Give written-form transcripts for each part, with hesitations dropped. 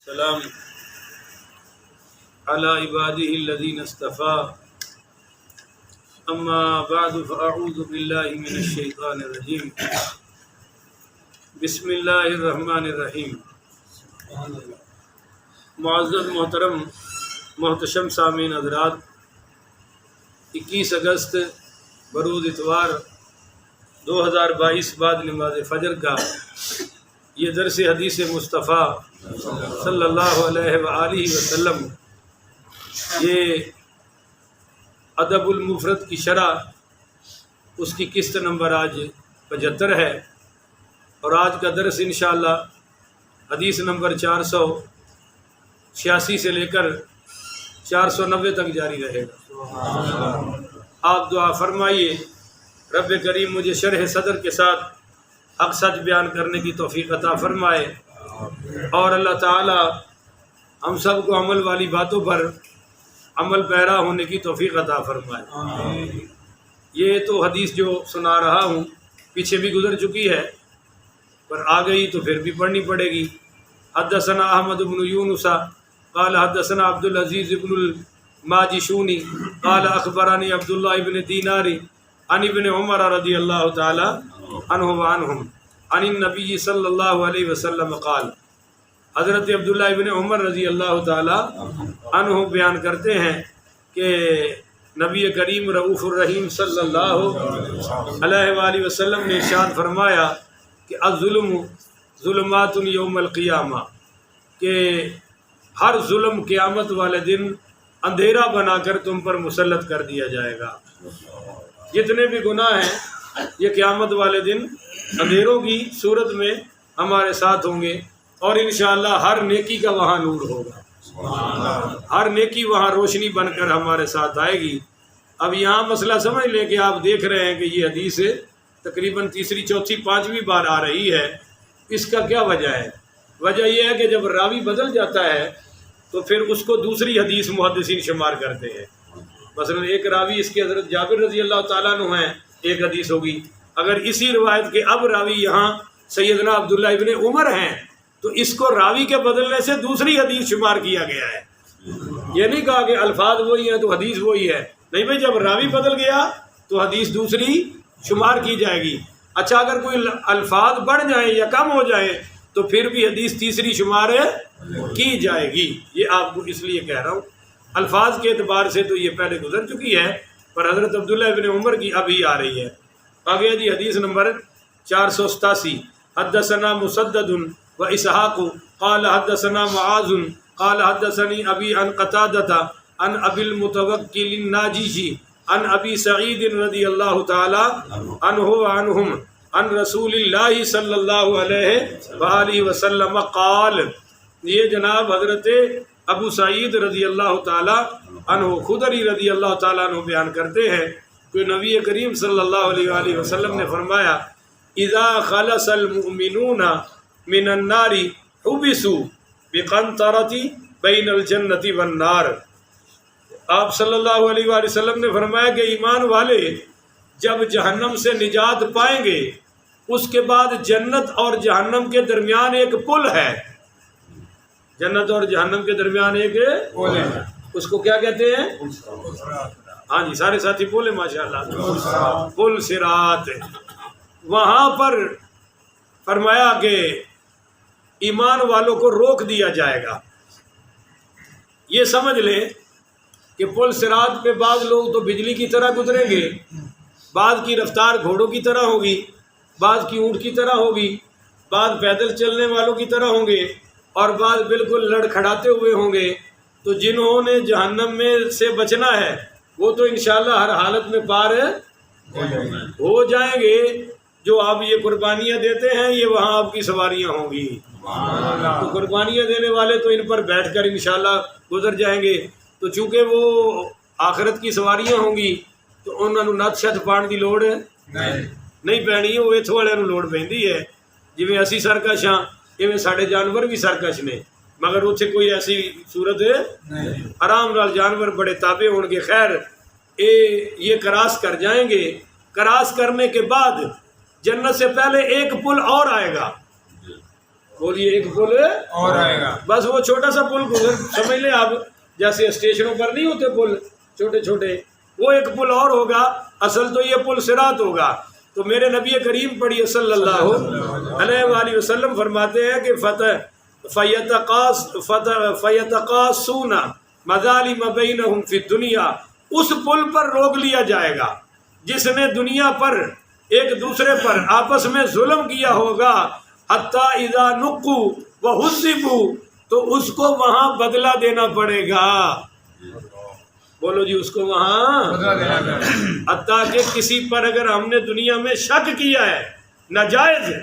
سلام علی عباده الذین اصطفى اما بعد فاعوذ باللہ من الشیطان الرجیم بسم اللہ الرحمن الرحیم۔ معزز محترم محتشم سامعین حضرات، 21 اگست بروز اتوار 2022 بعد نماز فجر کا یہ درس حدیث مصطفیٰ صلی اللہ علیہ وآلہ وسلم، یہ ادب المفرد کی شرح، اس کی قسط نمبر آج 75 ہے، اور آج کا درس انشاءاللہ حدیث نمبر 486 سے لے کر 490 تک جاری رہے گا۔ آپ دعا فرمائیے رب کریم مجھے شرح صدر کے ساتھ حق سچ بیان کرنے کی توفیق عطا فرمائے، اور اللہ تعالی ہم سب کو عمل والی باتوں پر عمل پیرا ہونے کی توفیق عطا فرمائے۔ یہ تو حدیث جو سنا رہا ہوں پیچھے بھی گزر چکی ہے، پر آ گئی تو پھر بھی پڑھنی پڑے گی۔ حدثنا احمد بن یونس قال حدثنا عبد العزیز بن الماجشونی قال اخبرانی عبداللہ بن دینار عن ابن عمر رضی اللہ تعالی عنہ وعنہم عن النبی صلی اللہ علیہ وسلم قال، حضرت عبداللہ ابن عمر رضی اللہ تعالی عنہ بیان کرتے ہیں کہ نبی کریم رؤوف الرحیم صلی اللہ علیہ وآلہ وسلم نے ارشاد فرمایا کہ الظلم ظلمات یوم القیامہ، کہ ہر ظلم قیامت والے دن اندھیرا بنا کر تم پر مسلط کر دیا جائے گا۔ جتنے بھی گناہ ہیں یہ قیامت والے دن اندھیروں کی صورت میں ہمارے ساتھ ہوں گے، اور انشاءاللہ ہر نیکی کا وہاں نور ہوگا، ہر نیکی وہاں روشنی بن کر ہمارے ساتھ آئے گی۔ اب یہاں مسئلہ سمجھ لیں کہ آپ دیکھ رہے ہیں کہ یہ حدیث تقریباً تیسری چوتھی پانچویں بار آ رہی ہے۔ اس کا کیا وجہ ہے؟ وجہ یہ ہے کہ جب راوی بدل جاتا ہے تو پھر اس کو دوسری حدیث محدثین شمار کرتے ہیں۔ مثلا ایک راوی اس کے حضرت جابر رضی اللہ تعالیٰ عنہ ہیں، ایک حدیث ہوگی۔ اگر اسی روایت کے اب راوی یہاں سیدنا عبداللہ ابن عمر ہیں تو اس کو راوی کے بدلنے سے دوسری حدیث شمار کیا گیا ہے۔ یہ نہیں کہا کہ الفاظ وہی ہیں تو حدیث وہی ہے، نہیں بھائی، جب راوی بدل گیا تو حدیث دوسری شمار کی جائے گی۔ اچھا، اگر کوئی الفاظ بڑھ جائیں یا کم ہو جائیں تو پھر بھی حدیث تیسری شمار کی جائے گی۔ یہ آپ کو اس لیے کہہ رہا ہوں، الفاظ کے اعتبار سے تو یہ پہلے گزر چکی ہے، پر حضرت عبداللہ ابن عمر کی ابھی آ رہی ہے۔ آگے جی حدیث نمبر 487، حدثنا مسدد و اسحاق قال حدثنا معاذ قال حدثني ابي عن قتادة عن ابي المتوكل الناجشي عن ابي سعيد رضي الله تعالى عنه وعنهم عن رسول اللہ صلی اللہ علیہ وآلہ وسلم قال، یہ جناب حضرت ابو سعید رضی اللہ تعالی عنہ خدری رضی اللہ تعالیٰ عنہ بیان کرتے ہیں کہ نبی کریم صلی اللہ علیہ وآلہ وسلم نے فرمایا، اذا خلص المؤمنون من النار حبسوا بقنطرة بین الجنت والنار۔ آپ صلی اللہ علیہ وآلہ وسلم نے فرمایا کہ ایمان والے جب جہنم سے نجات پائیں گے، اس کے بعد جنت اور جہنم کے درمیان ایک پل ہے۔ جنت اور جہنم کے درمیان ایک پل ہے، اس کو کیا کہتے ہیں؟ ہاں جی، سارے ساتھی بولے ماشاءاللہ، پل صراط۔ وہاں پر فرمایا کہ ایمان والوں کو روک دیا جائے گا۔ یہ سمجھ لیں کہ پل صراط پہ بعض لوگ تو بجلی کی طرح گزریں گے، بعض کی رفتار گھوڑوں کی طرح ہوگی، بعض کی اونٹ کی طرح ہوگی، بعض پیدل چلنے والوں کی طرح ہوں گے، اور بعض بالکل لڑکھڑاتے ہوئے ہوں گے۔ تو جنہوں نے جہنم میں سے بچنا ہے وہ تو انشاءاللہ ہر حالت میں پار ہو جائیں گے۔ جو آپ یہ قربانیاں دیتے ہیں یہ وہاں آپ کی سواریاں ہوں گی، تو قربانیاں دینے والے تو ان پر بیٹھ کر انشاءاللہ گزر جائیں گے۔ تو چونکہ وہ آخرت کی سواریاں ہوں گی تو انہوں نے نت شت پان کی لوڑ نہیں پینی، وہ اتوں والوں لوڑ پہنتی ہے۔ جی اسی سرکش ہاں ایویں سارے جانور بھی سرکش نے، مگر اتنے کوئی ایسی صورت آرام نال جانور بڑے تابع ہون گے۔ خیر، یہ کراس کر جائیں گے۔ کراس کرنے کے بعد جنت سے پہلے ایک پل اور آئے گا، بولیے ایک پل اور آئے گا. بس وہ چھوٹا سا پل گزر سمجھ لیں آپ، جیسے اسٹیشنوں پر نہیں ہوتے پل چھوٹے چھوٹے، وہ ایک پل اور ہوگا. اصل تو یہ پل صراط ہوگا. تو میرے نبی کریم پڑھیے صلی اللہ علیہ وآلہ وسلم فرماتے ہیں کہ فَيَتَقَاسُونَ مَظَالِمَ بَيْنَهُمْ فِي الدُّنْيَا، اس پل پر روک لیا جائے گا جس نے دنیا پر ایک دوسرے پر آپس میں ظلم کیا ہوگا. حَتَّى إِذَا نُقُّوا وَحُذِّبُوا، تو اس کو وہاں بدلہ دینا پڑے گا. بولو جی اس کو وہاں. حتیٰ کہ کسی پر اگر ہم نے دنیا میں شک کیا ہے ناجائز ہے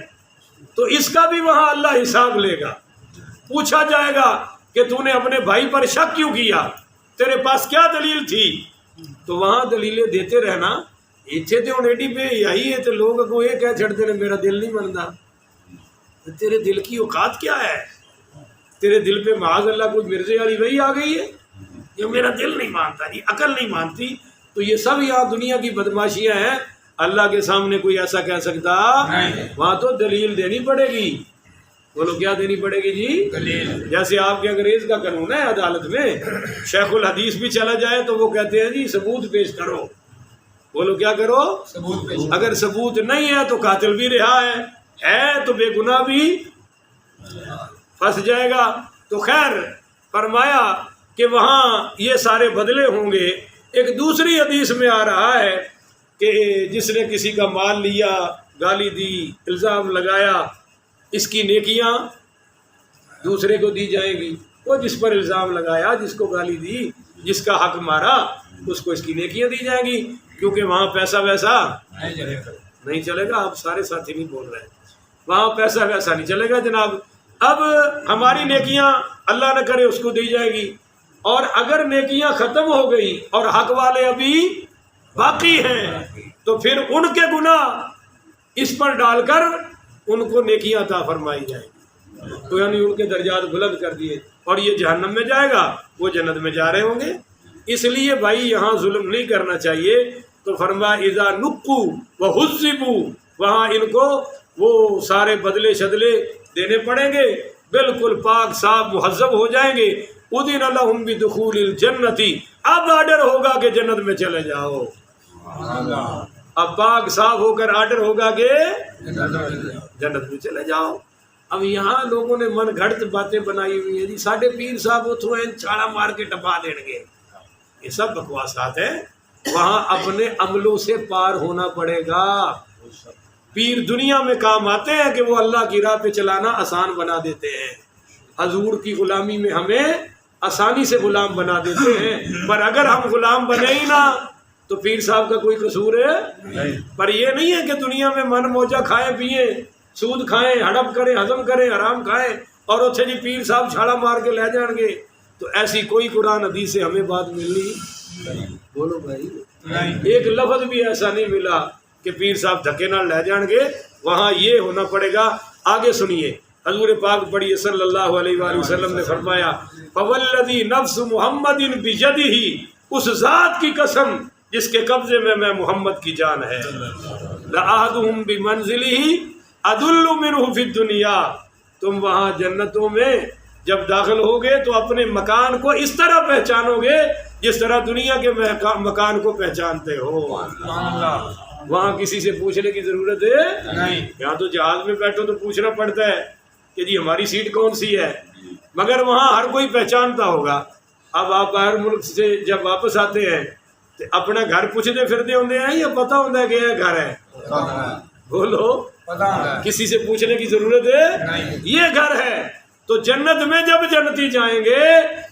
تو اس کا بھی وہاں اللہ حساب لے گا. پوچھا جائے گا کہ تو نے اپنے بھائی پر شک کیوں کیا، تیرے پاس کیا دلیل تھی؟ تو وہاں دلیلیں دیتے رہنا. اتنے تو ہوں ایڈی پہ یہی ہے تو لوگ کو یہ کہہ چھڑتے ہیں میرا دل نہیں منتا. تیرے دل کی اوقات کیا ہے؟ تیرے دل پہ معاذ اللہ کوئی مرزے والی وہی آ گئی ہے یہ میرا دل نہیں مانتا، یہ عقل نہیں مانتی. تو یہ سب یہاں دنیا کی بدماشیاں ہیں. اللہ کے سامنے کوئی ایسا کہہ سکتا؟ وہاں تو دلیل دینی پڑے گی. بولو کیا دینی پڑے گی جی؟ دلیل. جیسے آپ کے انگریز کا قانون ہے عدالت میں، شیخ الحدیث بھی چلا جائے تو وہ کہتے ہیں جی ثبوت پیش کرو. بولو کیا کرو؟ ثبوت پیش. اگر ثبوت نہیں ہے تو قاتل بھی رہا ہے تو بے گناہ بھی پھنس جائے گا. تو خیر فرمایا کہ وہاں یہ سارے بدلے ہوں گے. ایک دوسری حدیث میں آ رہا ہے کہ جس نے کسی کا مال لیا، گالی دی، الزام لگایا، اس کی نیکیاں دوسرے کو دی جائیں گی. وہ جس پر الزام لگایا، جس کو گالی دی، جس کا حق مارا، اس کو اس کی نیکیاں دی جائیں گی. کیونکہ وہاں پیسہ ویسا نہیں چلے گا. آپ سارے ساتھی نہیں بول رہے. وہاں پیسہ ویسا نہیں چلے گا جناب. اب ہماری نیکیاں اللہ نہ کرے اس کو دی جائے گی، اور اگر نیکیاں ختم ہو گئی اور حق والے ابھی باقی ہیں تو پھر ان کے گناہ اس پر ڈال کر ان کو نیکیاں عطا فرمائی جائیں گی. تو یعنی ان کے درجات بلند کر دیے، اور یہ جہنم میں جائے گا، وہ جنت میں جا رہے ہوں گے. اس لیے بھائی یہاں ظلم نہیں کرنا چاہیے. تو فرما اذا نقوا وحذبوا، وہاں ان کو وہ سارے بدلے شدلے دینے پڑیں گے، بالکل پاک صاف مہذب ہو جائیں گے. اذن لهم بدخول الجنت، اب آرڈر ہوگا کہ جنت میں چلے جاؤ. اب پاک صاف ہو کر آرڈر ہوگا کہ جنت میں چلے جاؤ. اب یہاں لوگوں نے من گھڑت باتیں بنائی ہوئی ہیں جی. ساڈے پیر صاحب اتوں چھاڑا مار کے ٹپا دیں گے. یہ سب بکواسات ہیں. وہاں اپنے عملوں سے پار ہونا پڑے گا. پیر دنیا میں کام آتے ہیں کہ وہ اللہ کی راہ پہ چلانا آسان بنا دیتے ہیں. حضور کی غلامی میں ہمیں آسانی سے غلام بنا دیتے ہیں. پر اگر ہم غلام بنے ہی نہ تو پیر صاحب کا کوئی قصور ہے؟ پر یہ نہیں ہے کہ دنیا میں من موجہ کھائیں پیئیں، سود کھائیں، ہڑپ کریں، ہضم کریں، حرام کھائیں، اور اچھے جی پیر صاحب چھاڑا مار کے لے جائیں گے. تو ایسی کوئی قرآن حدیث سے ہمیں بات ملنی؟ بولو بھائی. ایک لفظ بھی ایسا نہیں ملا کہ پیر صاحب دھکے نہ لے جائیں گے. وہاں یہ ہونا پڑے گا. آگے سنیے حضور پاک پڑھیے صلی اللہ علیہ وآلہ وسلم نے فرمایا فوالذی نفس محمد بیدہ، اس ذات کی قسم جس کے قبضے میں محمد کی جان ہے، لأحدہم بمنزلہ ادل منہ فی الدنیا، تم وہاں جنتوں میں جب داخل ہوگے تو اپنے مکان کو اس طرح پہچانو گے جس طرح دنیا کے مکان کو پہچانتے ہو. وہاں کسی سے پوچھنے کی ضرورت ہے نہیں. یہاں تو جہاز میں بیٹھو تو پوچھنا پڑتا ہے کہ جی ہماری سیٹ کون سی ہے، مگر وہاں ہر کوئی پہچانتا ہوگا. اب آپ باہر ملک سے جب واپس آتے ہیں تو اپنا گھر پوچھتے پھرتے ہوتے ہیں یا پتہ ہوتا ہے کہ یہ گھر ہے؟ بولو کسی سے پوچھنے کی ضرورت ہے؟ یہ گھر ہے. تو جنت میں جب جنتی جائیں گے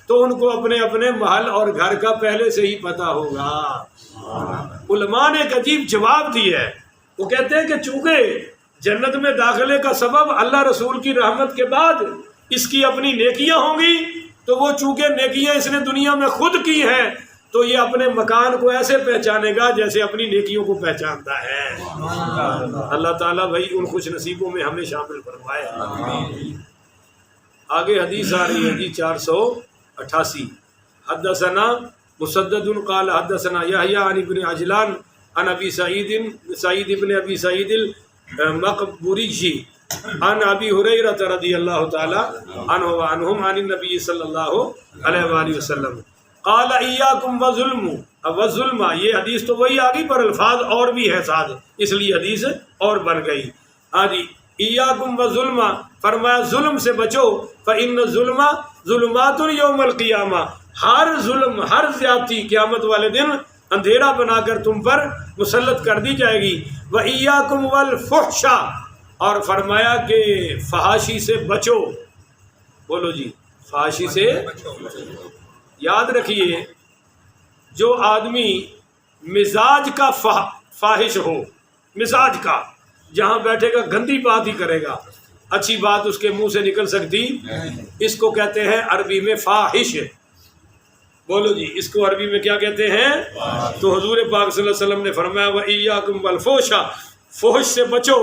تو ان کو اپنے اپنے محل اور گھر کا پہلے سے ہی پتہ ہوگا. علماء نے ایک عجیب جواب دی ہے. وہ کہتے ہیں کہ چونکہ جنت میں داخلے کا سبب اللہ رسول کی رحمت کے بعد اس کی اپنی نیکیاں ہوں گی، تو وہ چونکہ نیکیاں اس نے دنیا میں خود کی ہیں تو یہ اپنے مکان کو ایسے پہچانے گا جیسے اپنی نیکیوں کو پہچانتا ہے. اللہ تعالیٰ بھائی ان خوش نصیبوں میں ہمیں شامل فرمائے. آگے حدیث آ رہی ہے جی 488. حدثنا مسدد قال حدثنا یحییٰ عن ابن عجلان عن ابی سعید ابن ابی سعید المقبوری عن ابی ہریرہ رضی اللہ تعالی عنہ وعنہم عن النبی صلی اللہ علیہ وآلہ وسلم قال ایاکم وظلم. اب وظلم یہ حدیث تو وہی آ گئی پر الفاظ اور بھی ہے ساتھ، اس لیے حدیث اور بن گئی. ہاں جی، ایاکم وظلم، فرمایا ظلم سے بچو، فإن الظلم ظلمات یوم القیامہ، ہر ظلم ہر زیادتی قیامت والے دن اندھیرا بنا کر تم پر مسلط کر دی جائے گی. وإیاکم والفحش، اور فرمایا کہ فحاشی سے بچو. بولو جی، فحاشی سے یاد رکھیے، جو آدمی مزاج کا فاحش ہو، مزاج کا، جہاں بیٹھے گا گندی بات ہی کرے گا، اچھی بات اس کے منہ سے نکل سکتی، اس کو کہتے ہیں عربی میں فاحش. بولو جی، اس کو عربی میں کیا کہتے ہیں؟ تو حضور پاک صلی اللہ علیہ وسلم نے فرمایا وَإِيَّاكُمْ وَالْفُحْشَ، فحش سے بچو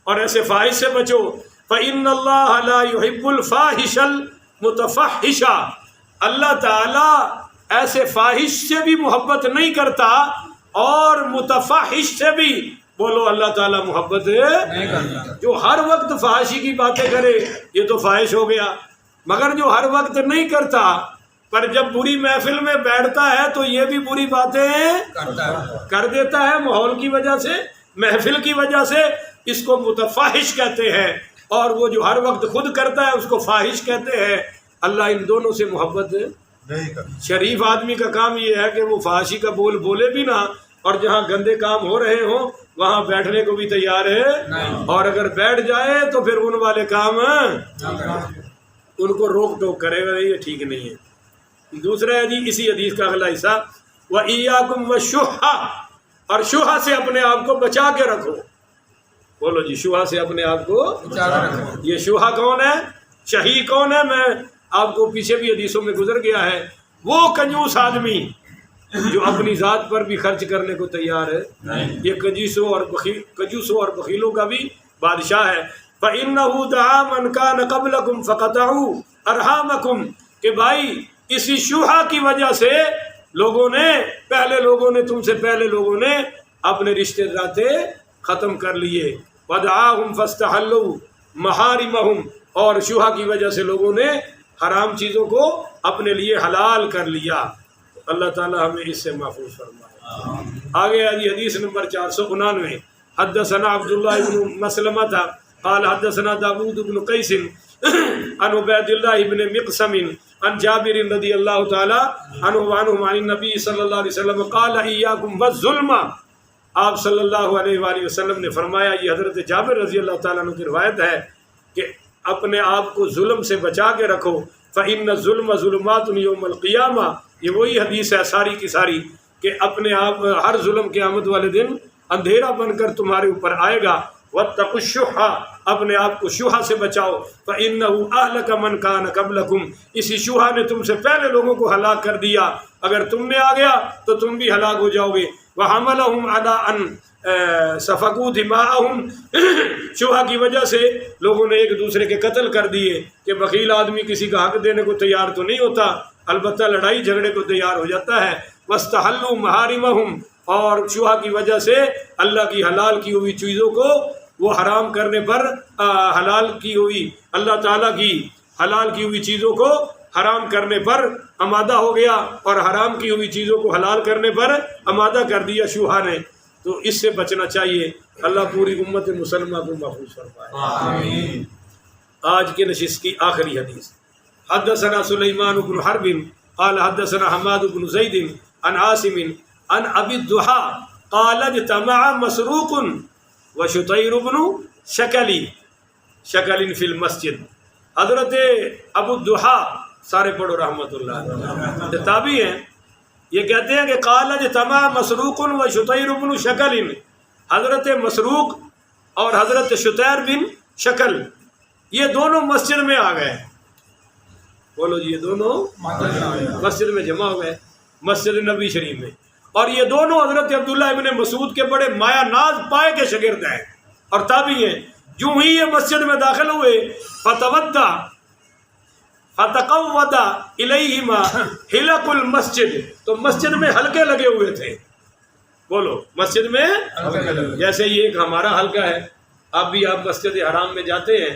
اور ایسے فاحش سے بچو. فَإِنَّ اللَّهَ لَا يُحِبُّ الْفَاحِشَ الْمُتَفَحِّشَ، اللہ تعالی ایسے فاحش سے بھی محبت نہیں کرتا اور متفحش سے بھی. بولو اللہ تعالیٰ محبت نہیں کرتا. جو ہر وقت فحاشی کی باتیں کرے یہ تو فاحش ہو گیا، مگر جو ہر وقت نہیں کرتا پر جب بری محفل میں بیٹھتا ہے تو یہ بھی بری باتیں کر دیتا ہے ماحول کی وجہ سے، محفل کی وجہ سے، اس کو متفحش کہتے ہیں. اور وہ جو ہر وقت خود کرتا ہے اس کو فاحش کہتے ہیں. اللہ ان دونوں سے محبت نہیں کرتا. شریف آدمی کا کام یہ ہے کہ وہ فحاشی کا بول بولے بھی نہ، اور جہاں گندے کام ہو رہے ہوں وہاں بیٹھنے کو بھی تیار ہے، اور اگر بیٹھ جائے تو پھر ان والے کام ان کو روک ٹوک کرے گا، یہ ٹھیک نہیں ہے. دوسرا ہے جی اسی حدیث کا اگلا حصہ، وَإِيَّاكُمْ وَالشُّحَّ، اور شبہ سے اپنے آپ کو بچا کے رکھو. بولو جی، شبہ سے اپنے آپ کو بچا کے رکھو. یہ شبہ کون ہے؟ شہی کون ہے؟ میں آپ کو پیچھے بھی حدیثوں میں گزر گیا ہے، وہ کنجوس آدمی جو اپنی ذات پر بھی خرچ کرنے کو تیار ہے. یہ کنجوسوں اور بخیلوں کا بھی بادشاہ ہے. فَإِنَّهُ دَعَا مَنْ كَانَ قَبْلَكُمْ فَقَطَعُوا أَرْحَامَكُمْ، کہ بھائی اسی شبہ کی وجہ سے لوگوں نے تم سے پہلے لوگوں نے اپنے رشتے ناطے ختم کر لیے. وَدَعَاهُمْ فَاسْتَحَلُّوا مَحَارِمَهُمْ، اور شبہ کی وجہ سے لوگوں نے حرام چیزوں کو اپنے لیے حلال کر لیا. اللہ تعالی ہمیں اس سے محفوظ فرمائے. آگے آجی حدیث نمبر 499. حدثنا عبداللہ بن مسلمہ قال حدثنا داود بن قیس عن عبید اللہ بن مقسم عن جابر رضی اللہ تعالی عنہ وعنہ عن النبی صلی اللہ علیہ وسلم قال ایاکم والظلم. آپ صلی اللہ علیہ وآلہ وسلم نے فرمایا، یہ حضرت جابر رضی اللہ تعالیٰ عنہ کی روایت ہے کہ اپنے آپ کو ظلم سے بچا کے رکھو. فإن الظلم ظلمات یوم القیامہ، یہ وہی حدیث ہے ساری کی ساری کہ اپنے آپ ہر ظلم قیامت والے دن اندھیرا بن کر تمہارے اوپر آئے گا. واتقوا الشح، اپنے آپ کو شبہ سے بچاؤ. فإنه أهلك من كان قبلكم، اسی شبہ نے تم سے پہلے لوگوں کو ہلاک کر دیا، اگر تم میں آ گیا تو تم بھی ہلاک ہو جاؤ گے. وحملهم على ان سفكوا دماءهم، شبہ کی وجہ سے لوگوں نے ایک دوسرے کے قتل کر دیے کہ بخیل آدمی کسی کا حق دینے کو تیار تو نہیں ہوتا، البتہ لڑائی جھگڑے کو تیار ہو جاتا ہے. واستحلوا محارمهم، اور شبہ کی وجہ سے اللہ کی حلال کی ہوئی چیزوں کو وہ حرام کرنے پر حلال کی ہوئی اللہ تعالیٰ کی حلال کی ہوئی چیزوں کو حرام کرنے پر آمادہ ہو گیا، اور حرام کی ہوئی چیزوں کو حلال کرنے پر آمادہ کر دیا شبہ نے. تو اس سے بچنا چاہیے. اللہ پوری امت مسلمہ کو محفوظ فرمائے. آمین. آج کے نشست کی آخری حدیث. حدثنا سلیمان بن حرب قال حدثنا حماد بن زید عن عاصم عن ابی الضحى قال اجتمع مسروق وشطیر بن شکل فی المسجد. حضرت ابو الضحى، سارے پڑھو رحمت اللہ، تابعی ہیں، یہ کہتے ہیں کہ قال اجتمع مسروق وشطیر بن شکل، حضرت مسروق اور حضرت شطیر بن شکل یہ دونوں مسجد میں آ گئے. بولو جی، یہ دونوں مسجد میں جمع ہو گئے، مسجد نبی شریف میں. اور یہ دونوں حضرت عبداللہ ابن مسعود کے بڑے مایا ناز پائے کے شاگرد ہیں اور تابعی ہیں. جو ہی یہ مسجد میں داخل ہوئے فتقود الیہما حلق المسجد، تو مسجد میں حلقے لگے ہوئے تھے. بولو، مسجد میں جیسے یہ ایک ہمارا حلقہ ہے، اب بھی آپ مسجد حرام میں جاتے ہیں،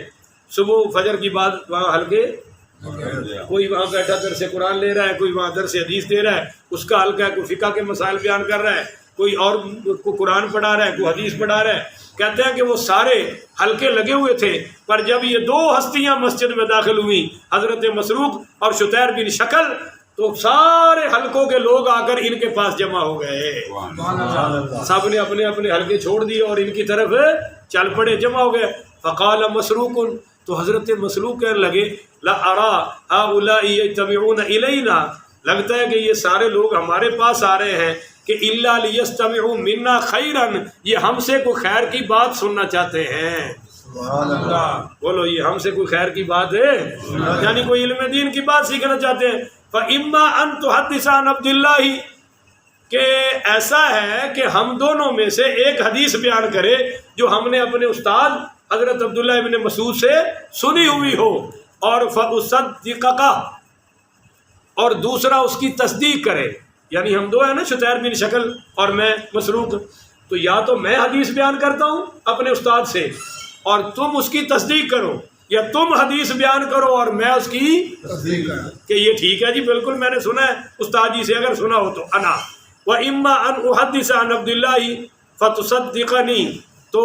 صبح فجر کی بعد وہاں حلقے، کوئی وہاں بیٹھا درس قرآن لے رہا ہے، کوئی وہاں درس حدیث دے رہا ہے، اس کا حلقہ ہے، کوئی فقہ کے مسائل بیان کر رہا ہے، کوئی اور کو قرآن پڑھا رہا ہے، کوئی حدیث پڑھا رہا ہے۔ کہتے ہیں کہ وہ سارے حلقے لگے ہوئے تھے، پر جب یہ دو ہستیاں مسجد میں داخل ہوئیں، حضرت مسروق اور شتیر بن شکل، تو سارے حلقوں کے لوگ آ کر ان کے پاس جمع ہو گئے، سب نے اپنے اپنے حلقے چھوڑ دیے اور ان کی طرف چل پڑے، جمع ہو گئے۔ فقال مسروق، تو حضرت مسروق کہنے لگے لا ارا هؤلاء يجتمعون الینا، لگتا ہے کہ یہ سارے لوگ ہمارے پاس آ رہے ہیں کہ الا لیستمعوا منا خیرا، یہ ہم سے کوئی خیر کی بات سننا چاہتے ہیں۔ سبحان اللہ، بولو یہ ہم سے کوئی خیر کی بات ہے، یعنی کوئی علم دین کی بات سیکھنا چاہتے ہیں۔ فَإِمَّا أَن تُحَدِّثَ عَنْ عَبْدِ اللَّهِ، کہ ایسا ہے کہ ہم دونوں میں سے ایک حدیث بیان کرے جو ہم نے اپنے استاد حضرت عبداللہ ابن مسعود سے سنی ہوئی ہو، اور فَأُصَدِّقَكَ، اور دوسرا اس کی تصدیق کرے، یعنی ہم دو ہیں نا، شتیر بن شکل اور میں مسروق، تو یا تو میں حدیث بیان کرتا ہوں اپنے استاد سے اور تم اس کی تصدیق کرو، یا تم حدیث بیان کرو اور میں اس کی تصدیق کروں کہ یہ ٹھیک ہے جی بالکل میں نے سنا ہے استاد جی سے، اگر سنا ہو تو انا وَإِمَّا أَنْ أُحَدِّثَ عَنْ عَبْدِ اللَّهِ فَتُصَدِّقَنِي، تو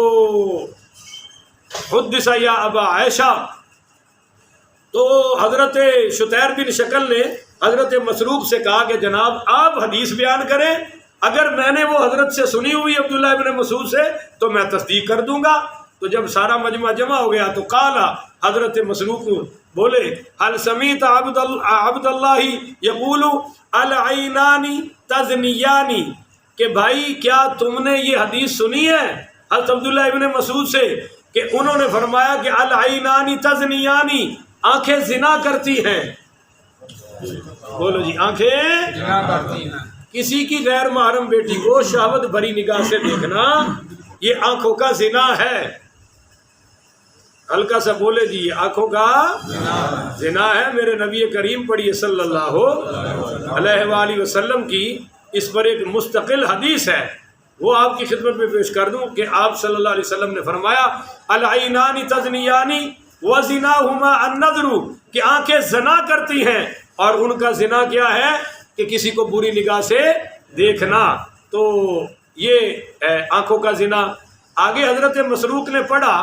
حدث یا ابا عائشہ، تو حضرت شتیر بن شکل نے حضرت مسروق سے کہا کہ جناب آپ حدیث بیان کریں، اگر میں نے وہ حضرت سے سنی ہوئی عبداللہ ابن مسعود سے تو میں تصدیق کر دوں گا۔ تو جب سارا مجمع جمع ہو گیا تو قالا، حضرت مسروق بولے هل سمعت عبد اللہ یقول العینان تزنیان، کہ بھائی کیا تم نے یہ حدیث سنی ہے حضرت عبداللہ ابن مسعود سے کہ انہوں نے فرمایا کہ العینان تزنیان، آنکھیں زنا کرتی ہیں۔ بولو جی، آنکھیں زنا کرتی ہیں۔ کسی کی غیر محرم بیٹی کو شہوت بھری نگاہ سے دیکھنا یہ آنکھوں کا زنا ہے۔ ہلکا سا بولے جی، آنکھوں کا زنا ہے۔ میرے نبی کریم پڑھیے صلی اللہ علیہ وآلہ وسلم کی اس پر ایک مستقل حدیث ہے، وہ آپ کی خدمت میں پیش کر دوں کہ آپ صلی اللہ علیہ وسلم نے فرمایا العینان تزنیان وزناہما النظر، کہ آنکھیں زنا کرتی ہیں اور ان کا زنا کیا ہے کہ کسی کو بری نگاہ سے دیکھنا، تو یہ آنکھوں کا زنا۔ آگے حضرت مسروق نے پڑھا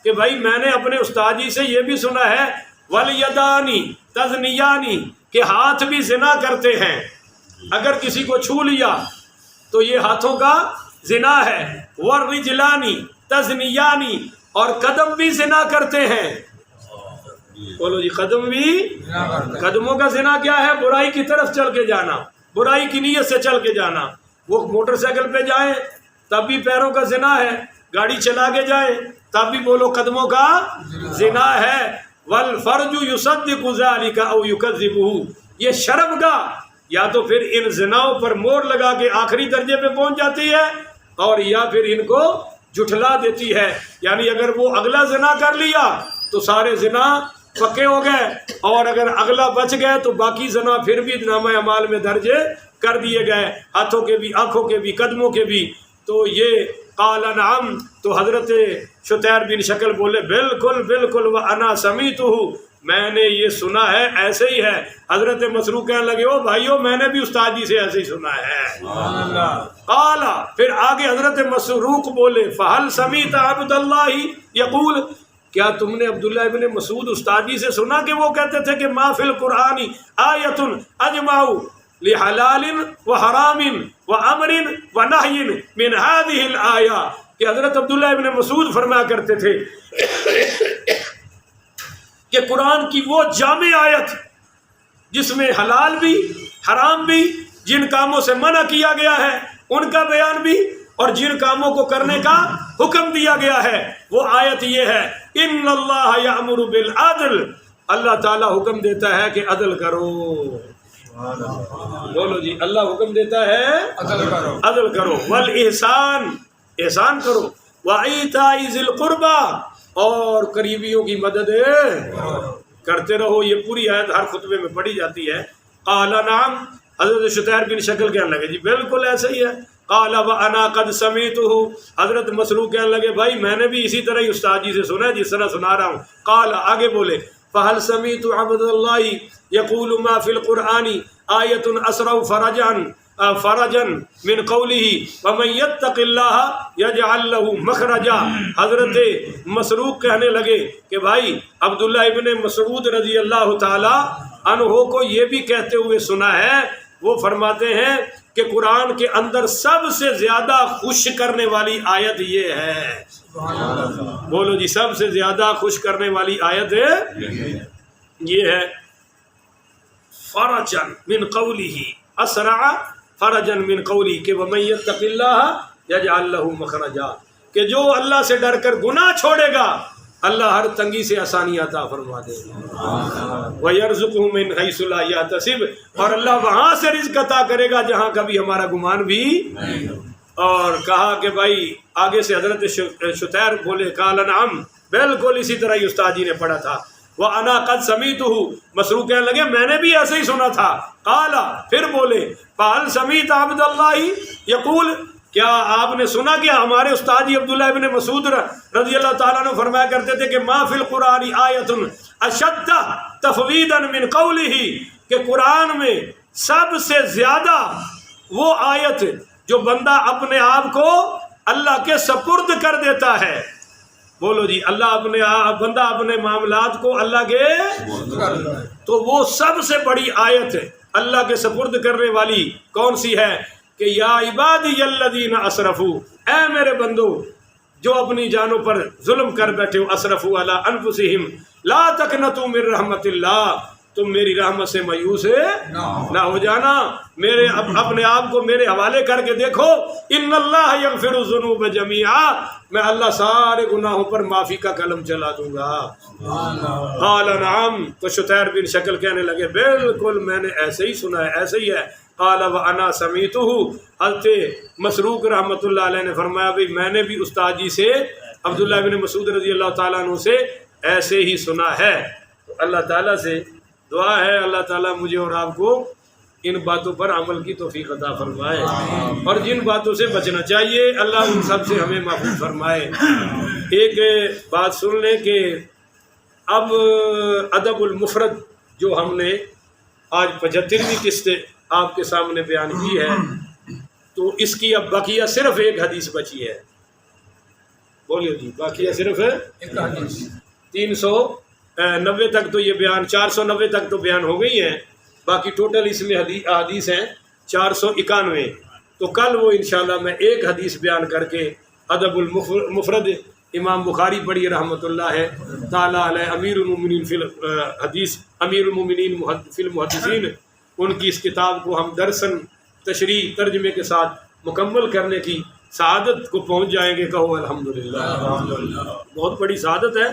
کہ بھائی میں نے اپنے استاد جی سے یہ بھی سنا ہے والیدانی تزنیانی، کہ ہاتھ بھی زنا کرتے ہیں، اگر کسی کو چھو لیا تو یہ ہاتھوں کا زنا ہے۔ والرجلانی تزنیانی، اور قدم بھی زنا کرتے ہیں۔ بولو جی، قدم بھی، قدموں کا زنا کیا ہے؟ برائی کی طرف چل کے جانا، برائی کی نیت سے چل کے جانا۔ وہ موٹر سائیکل پہ جائیں تب بھی پیروں کا زنا ہے، گاڑی چلا کے جائیں تب بھی بولو قدموں کا زنا ہے۔ والفرج یصدق ذلک او یکذبہ، یہ شرمگاہ یا تو پھر ان زناؤں پر مور لگا کے آخری درجے پہ پہنچ جاتی ہے، اور یا پھر ان کو جھٹلا دیتی ہے، یعنی اگر وہ اگلا زنا کر لیا تو سارے زنا پکے ہو گئے، اور اگر اگلا بچ گئے تو باقی زنا پھر بھی نامہ اعمال میں درج کر دیے گئے، ہاتھوں کے بھی، آنکھوں کے بھی، قدموں کے بھی۔ تو یہ قال نعم، تو حضرت شتیر بن شکل بولے بالکل بالکل، وانا سمیتہ، میں نے یہ سنا ہے، ایسے ہی ہے۔ حضرت مسروق کہنے لگے او بھائیو میں نے بھی استاد جی سے ایسے ہی سنا ہے۔ قال، پھر آگے حضرت مسروق بولے فہل سمیت عبد اللہ یقول، کیا تم نے عبداللہ ابن مسعود استاد جی سے سنا کہ وہ کہتے تھے کہ ما فی القرآن آیۃ اجمع لحلال وحرام وامر ونہی من ہذہ الآیہ، کہ حضرت عبداللہ ابن مسعود فرمایا کرتے تھے کہ قرآن کی وہ جامع آیت جس میں حلال بھی حرام بھی، جن کاموں سے منع کیا گیا ہے ان کا بیان بھی، اور جن کاموں کو کرنے کا حکم دیا گیا ہے، وہ آیت یہ ہے ان اللہ یامر بالعدل، اللہ تعالیٰ حکم دیتا ہے کہ عدل کرو۔ بولو جی، اللہ حکم دیتا ہے عدل کرو، والاحسان، احسان کرو، وایتاء ذی القربی، اور قریبیوں کی مدد کرتے رہو۔ یہ پوری آیت ہر خطبے میں پڑھی جاتی ہے۔ قال نعم، حضرت شتیر بن شکل کہنے لگے جی بالکل ایسا ہی ہے، قال وانا قد سمعته، حضرت مسروق کہنے لگے بھائی میں نے بھی اسی طرح ہی استاد جی سے سنا ہے جس طرح سنا رہا ہوں. قال آگے بولے فهل سمعت عبد الله يقول ما في القرآن آية أسرع فرجا من قوله ومن يتق الله يجعل له مخرجا. حضرت مسروق کہنے لگے کہ بھائی عبداللہ ابن مسعود رضی اللہ تعالی عنہ کو یہ بھی کہتے ہوئے سنا ہے، وہ فرماتے ہیں کہ قرآن کے اندر سب سے زیادہ خوش کرنے والی آیت یہ ہے. بولو جی، سب سے زیادہ خوش کرنے والی آیت یہ ہے فرجا من قوله، اسرع فرجا من قوله کہ ومن يتق الله يجعل له مخرجا، کہ جو اللہ سے ڈر کر گناہ چھوڑے گا اللہ ہر تنگی سے آسانی عطا فرما دے گا. وَيَرْزُقْهُ مِنْ حَيْثُ لَا يَحْتَسِبُ، اور اللہ وہاں سے رزق عطا کرے گا جہاں کبھی ہمارا گمان بھی. اور کہا کہ بھائی آگے سے حضرت شتیر بولے قال نعم، بالکل اسی طرح ہی استاد جی نے پڑھا تھا. وَأَنَا قَدْ سَمِعْتُهُ، مسروق کہنے لگے میں نے بھی ایسے ہی سنا تھا. قال، پھر بولے فَهَلْ سَمِعْتَ عَبْدَ اللَّهِ يَقُولُ، کیا آپ نے سنا کہ ہمارے استاد جی عبداللہ ابن مسعود رضی اللہ تعالیٰ عنہ فرمایا کرتے تھے کہ ما فی القرآن آیت اشد تفویضا من قولہ، کہ قرآن میں سب سے زیادہ وہ آیت جو بندہ اپنے آپ کو اللہ کے سپرد کر دیتا ہے. بولو جی، بندہ اپنے معاملات کو اللہ کے، تو وہ سب سے بڑی آیت اللہ کے سپرد کرنے والی کون سی ہے کہ یا عبادی الذین اسرفوا، اے میرے بندو جو اپنی جانوں پر ظلم کر بیٹھے ہو، اسرفوا علی انفسہم لا تقنطوا من رحمت اللہ، تم میری رحمت سے مایوس نہ ہو جانا، میرے اپنے آپ کو میرے حوالے کر کے دیکھو. ان اللہ یغفر الذنوب جميعا، میں اللہ سارے گناہوں پر معافی کا قلم چلا دوں گا. قال نعم، تو شتیر بن شکل کہنے لگے بالکل میں نے ایسے ہی سنا ہے، ایسے ہی ہے. قال وانا سمیعتہ، حضرت مسروق رحمۃ اللہ علیہ نے فرمایا بھی میں نے بھی استاد جی سے عبداللہ بن مسعود رضی اللہ تعالیٰ عنہ سے ایسے ہی سنا ہے. تو اللہ تعالیٰ سے دعا ہے اللہ تعالیٰ مجھے اور آپ کو ان باتوں پر عمل کی توفیق عطا فرمائے، اور جن باتوں سے بچنا چاہیے اللہ ان سب سے ہمیں محفوظ فرمائے. ایک بات سن لیں کہ اب ادب المفرد جو ہم نے آج 75ویں قسط آپ کے سامنے بیان کی ہے، تو اس کی اب باقیہ صرف ایک حدیث بچی ہے. بولیے جی، باقیہ صرف 390 تک تو یہ بیان، 490 تک تو بیان ہو گئی ہیں، باقی ٹوٹل اس میں حدیث ہیں 491. تو کل وہ انشاءاللہ میں ایک حدیث بیان کر کے ادب المفرد امام بخاری پڑھی رحمۃ اللہ تعالیٰ علیہ، امیر المومنین فی الحدیث، امیر المومنین فی المحدثین، ان کی اس کتاب کو ہم درسن تشریح ترجمے کے ساتھ مکمل کرنے کی سعادت کو پہنچ جائیں گے. کہو الحمدللہ. بہت بڑی سعادت ہے.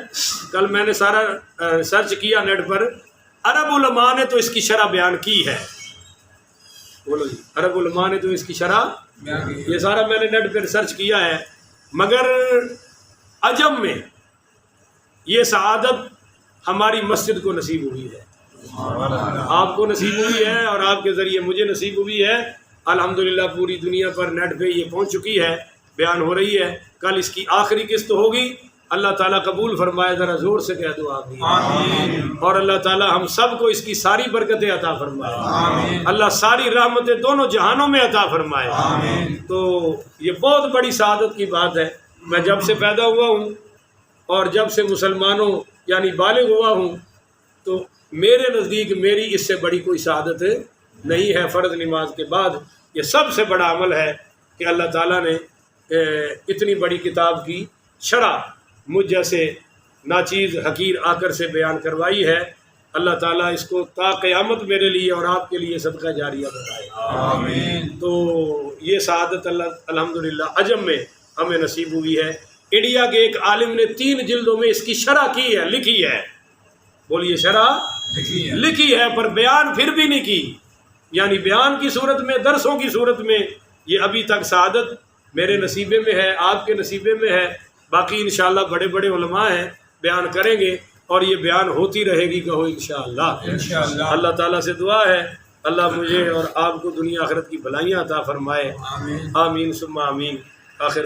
کل میں نے سارا سرچ کیا نیٹ پر، عرب علماء نے تو اس کی شرح بیان کی ہے. بولو جی، عرب علماء نے تو اس کی شرح، یہ سارا میں نے نیٹ پر سرچ کیا ہے، مگر عجم میں یہ سعادت ہماری مسجد کو نصیب ہوئی ہے، آپ کو نصیب ہوئی ہے، اور آپ کے ذریعے مجھے نصیب ہوئی ہے. الحمدللہ پوری دنیا پر نیٹ پہ یہ پہنچ چکی ہے، بیان ہو رہی ہے. کل اس کی آخری قسط ہوگی. اللہ تعالیٰ قبول فرمائے، ذرا زور سے کہہ دو آمین. اور اللہ تعالیٰ ہم سب کو اس کی ساری برکتیں عطا فرمائے، اللہ ساری رحمتیں دونوں جہانوں میں عطا فرمائے. تو یہ بہت بڑی سعادت کی بات ہے. میں جب سے پیدا ہوا ہوں اور جب سے مسلمانوں یعنی بالغ ہوا ہوں، تو میرے نزدیک میری اس سے بڑی کوئی سعادت نہیں ہے. فرض نماز کے بعد یہ سب سے بڑا عمل ہے کہ اللہ تعالیٰ نے اتنی بڑی کتاب کی شرح مجھ جیسے ناچیز حقیر آکر سے بیان کروائی ہے. اللہ تعالیٰ اس کو تا قیامت میرے لیے اور آپ کے لیے صدقہ جاریہ بنائے. آمین. تو یہ سعادت اللہ الحمدللہ عجم میں ہمیں نصیب ہوئی ہے. انڈیا کے ایک عالم نے 3 جلدوں میں اس کی شرح کی ہے، لکھی ہے. بولیے، شرح لکھی ہے، پر بیان پھر بھی نہیں کی. یعنی بیان کی صورت میں، درسوں کی صورت میں یہ ابھی تک سعادت میرے نصیبے میں ہے، آپ کے نصیبے میں ہے. باقی انشاءاللہ بڑے بڑے علماء ہیں، بیان کریں گے اور یہ بیان ہوتی رہے گی. کہو انشاءاللہ. اللہ تعالیٰ سے دعا ہے اللہ مجھے اور آپ کو دنیا آخرت کی بھلائیاں عطا فرمائے، آمین ثم آمین۔ آخر